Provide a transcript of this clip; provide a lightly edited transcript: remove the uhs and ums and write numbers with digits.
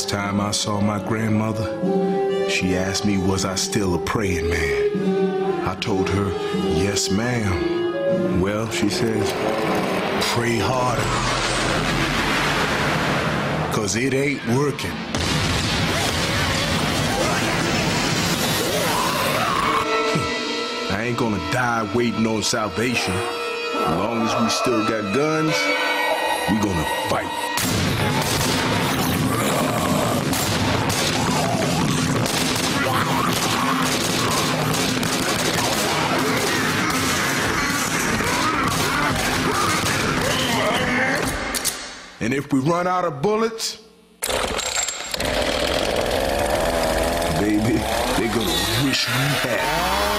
last time I saw my grandmother, she asked me was I still a praying man. I told her, yes ma'am. Well, she says, pray harder, 'cause it ain't working. I ain't gonna die waiting on salvation. As long as we still got guns, we gonna fight. And if we run out of bullets, baby, they're gonna wish we had.